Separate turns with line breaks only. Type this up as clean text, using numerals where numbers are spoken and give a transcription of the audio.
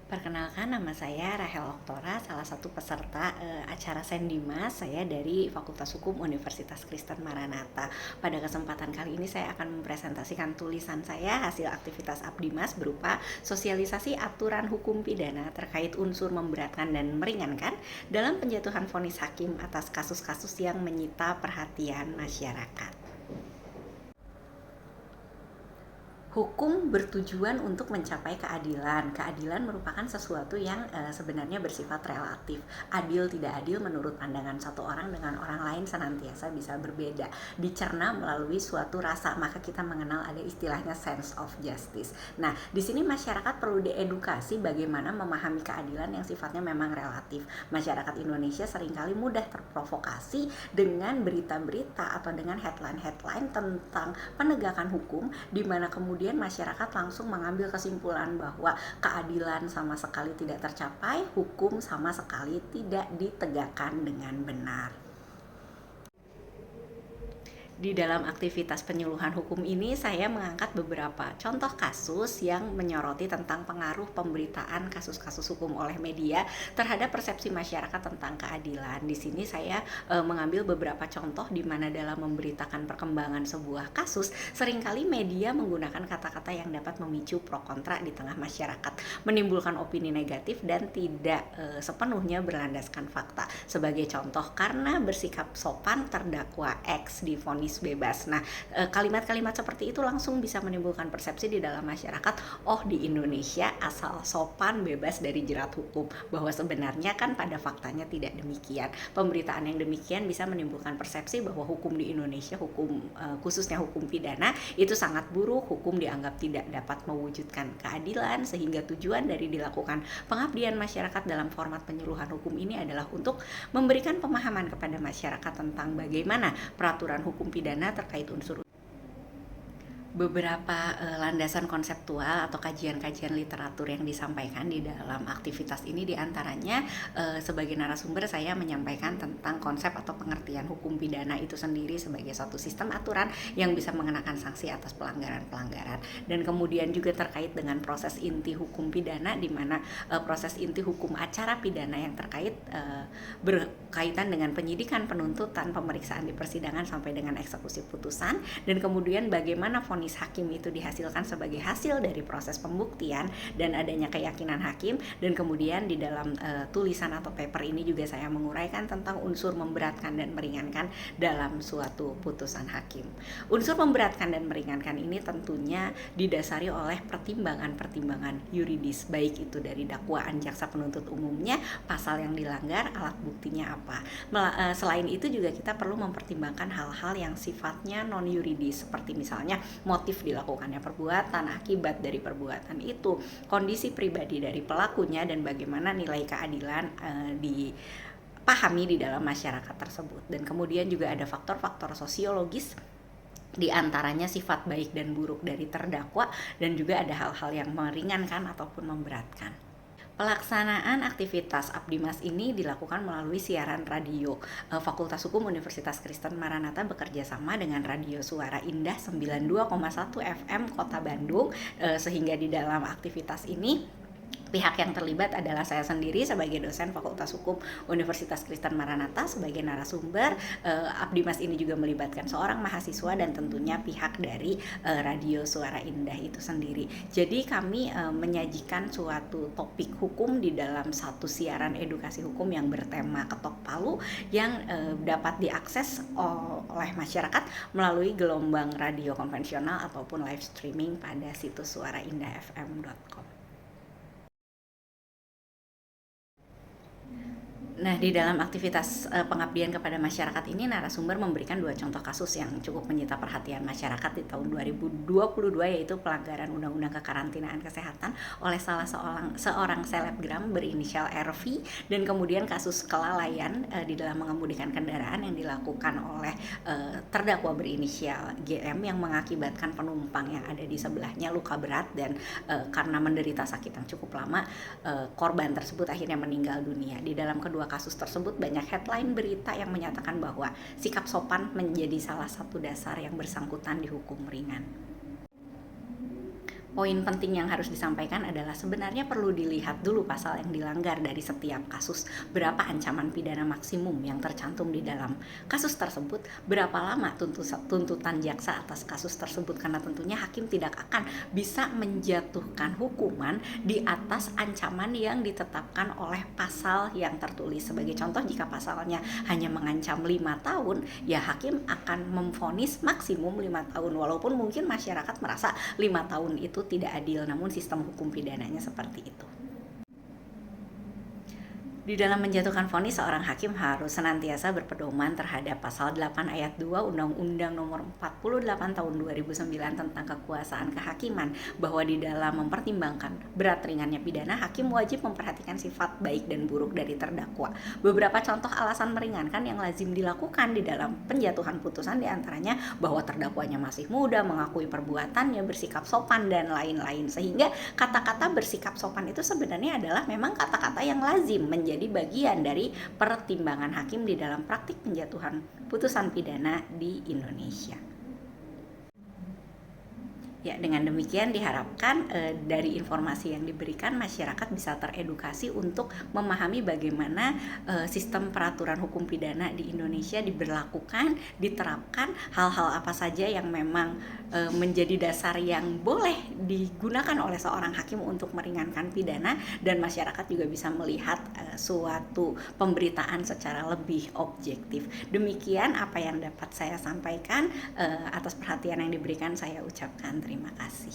Perkenalkan, nama saya Rahel Oktora, salah satu peserta acara Sendimas. Saya dari Fakultas Hukum Universitas Kristen Maranatha. Pada kesempatan kali ini saya akan mempresentasikan tulisan saya hasil aktivitas Abdimas berupa sosialisasi aturan hukum pidana terkait unsur memberatkan dan meringankan dalam penjatuhan vonis hakim atas kasus-kasus yang menyita perhatian masyarakat. Hukum bertujuan untuk mencapai keadilan. Keadilan merupakan sesuatu yang sebenarnya bersifat relatif. Adil tidak adil menurut pandangan satu orang dengan orang lain senantiasa bisa berbeda. Dicerna melalui suatu rasa, maka kita mengenal ada istilahnya sense of justice. Nah, di sini masyarakat perlu diedukasi bagaimana memahami keadilan yang sifatnya memang relatif. Masyarakat Indonesia seringkali mudah terprovokasi dengan berita-berita atau dengan headline-headline tentang penegakan hukum, di mana kemudian masyarakat langsung mengambil kesimpulan bahwa keadilan sama sekali tidak tercapai, hukum sama sekali tidak ditegakkan dengan benar. Di dalam aktivitas penyuluhan hukum ini, saya mengangkat beberapa contoh kasus yang menyoroti tentang pengaruh pemberitaan kasus-kasus hukum oleh media terhadap persepsi masyarakat tentang keadilan. Di sini saya mengambil beberapa contoh di mana dalam memberitakan perkembangan sebuah kasus, seringkali media menggunakan kata-kata yang dapat memicu pro kontra di tengah masyarakat, menimbulkan opini negatif dan tidak sepenuhnya berlandaskan fakta. Sebagai contoh, karena bersikap sopan, terdakwa X divonis bebas. Nah, kalimat-kalimat seperti itu langsung bisa menimbulkan persepsi di dalam masyarakat, oh di Indonesia asal sopan bebas dari jerat hukum, bahwa sebenarnya kan pada faktanya tidak demikian. Pemberitaan yang demikian bisa menimbulkan persepsi bahwa hukum di Indonesia, hukum khususnya hukum pidana itu sangat buruk, hukum dianggap tidak dapat mewujudkan keadilan, sehingga tujuan dari dilakukan pengabdian masyarakat dalam format penyuluhan hukum ini adalah untuk memberikan pemahaman kepada masyarakat tentang bagaimana peraturan hukum pidana terkait unsur beberapa landasan konseptual atau kajian-kajian literatur yang disampaikan di dalam aktivitas ini. Diantaranya sebagai narasumber saya menyampaikan tentang konsep atau pengertian hukum pidana itu sendiri sebagai suatu sistem aturan yang bisa mengenakan sanksi atas pelanggaran-pelanggaran, dan kemudian juga terkait dengan proses inti hukum pidana, di mana proses inti hukum acara pidana yang terkait berkaitan dengan penyidikan, penuntutan, pemeriksaan di persidangan sampai dengan eksekusi putusan, dan kemudian bagaimana vonis hakim itu dihasilkan sebagai hasil dari proses pembuktian dan adanya keyakinan hakim. Dan kemudian di dalam tulisan atau paper ini juga saya menguraikan tentang unsur memberatkan dan meringankan dalam suatu putusan hakim. Unsur memberatkan dan meringankan ini tentunya didasari oleh pertimbangan-pertimbangan yuridis, baik itu dari dakwaan jaksa penuntut umumnya, pasal yang dilanggar, alat buktinya apa. Selain itu juga kita perlu mempertimbangkan hal-hal yang sifatnya non yuridis, seperti misalnya motif dilakukannya perbuatan, akibat dari perbuatan itu, kondisi pribadi dari pelakunya, dan bagaimana nilai keadilan dipahami di dalam masyarakat tersebut. Dan kemudian juga ada faktor-faktor sosiologis, di antaranya sifat baik dan buruk dari terdakwa, dan juga ada hal-hal yang meringankan ataupun memberatkan. Pelaksanaan aktivitas Abdimas ini dilakukan melalui siaran radio. Fakultas Hukum Universitas Kristen Maranatha bekerja sama dengan Radio Suara Indah 92,1 FM Kota Bandung, sehingga di dalam aktivitas ini pihak yang terlibat adalah saya sendiri sebagai dosen Fakultas Hukum Universitas Kristen Maranatha sebagai narasumber. Abdimas ini juga melibatkan seorang mahasiswa dan tentunya pihak dari Radio Suara Indah itu sendiri. Jadi kami menyajikan suatu topik hukum di dalam satu siaran edukasi hukum yang bertema ketok palu, yang dapat diakses oleh masyarakat melalui gelombang radio konvensional ataupun live streaming pada situs suaraindahfm.com. Nah, di dalam aktivitas pengabdian kepada masyarakat ini, narasumber memberikan dua contoh kasus yang cukup menyita perhatian masyarakat di tahun 2022, yaitu pelanggaran Undang-Undang Kekarantinaan Kesehatan oleh salah seorang selebgram berinisial RV, dan kemudian kasus kelalaian di dalam mengemudikan kendaraan yang dilakukan oleh terdakwa berinisial GM yang mengakibatkan penumpang yang ada di sebelahnya luka berat, dan karena menderita sakit yang cukup lama, korban tersebut akhirnya meninggal dunia. Di dalam kedua kasus tersebut banyak headline berita yang menyatakan bahwa sikap sopan menjadi salah satu dasar yang bersangkutan dihukum ringan. Poin penting yang harus disampaikan adalah sebenarnya perlu dilihat dulu pasal yang dilanggar dari setiap kasus, berapa ancaman pidana maksimum yang tercantum di dalam kasus tersebut, berapa lama tuntutan jaksa atas kasus tersebut, karena tentunya hakim tidak akan bisa menjatuhkan hukuman di atas ancaman yang ditetapkan oleh pasal yang tertulis. Sebagai contoh, jika pasalnya hanya mengancam 5 tahun, ya hakim akan memvonis maksimum 5 tahun, walaupun mungkin masyarakat merasa 5 tahun itu tidak adil, namun sistem hukum pidananya seperti itu. Di dalam menjatuhkan vonis, seorang hakim harus senantiasa berpedoman terhadap pasal 8 ayat 2 Undang-Undang Nomor 48 Tahun 2009 tentang kekuasaan kehakiman, bahwa di dalam mempertimbangkan berat ringannya pidana, hakim wajib memperhatikan sifat baik dan buruk dari terdakwa. Beberapa contoh alasan meringankan yang lazim dilakukan di dalam penjatuhan putusan diantaranya bahwa terdakwanya masih muda, mengakui perbuatannya, bersikap sopan, dan lain-lain. Sehingga kata-kata bersikap sopan itu sebenarnya adalah memang kata-kata yang lazim menjadi bagian dari pertimbangan hakim di dalam praktik penjatuhan putusan pidana di Indonesia. Ya, dengan demikian diharapkan dari informasi yang diberikan masyarakat bisa teredukasi untuk memahami bagaimana sistem peraturan hukum pidana di Indonesia diberlakukan, diterapkan, hal-hal apa saja yang memang menjadi dasar yang boleh digunakan oleh seorang hakim untuk meringankan pidana, dan masyarakat juga bisa melihat suatu pemberitaan secara lebih objektif. Demikian apa yang dapat saya sampaikan. Atas perhatian yang diberikan saya ucapkan terima kasih.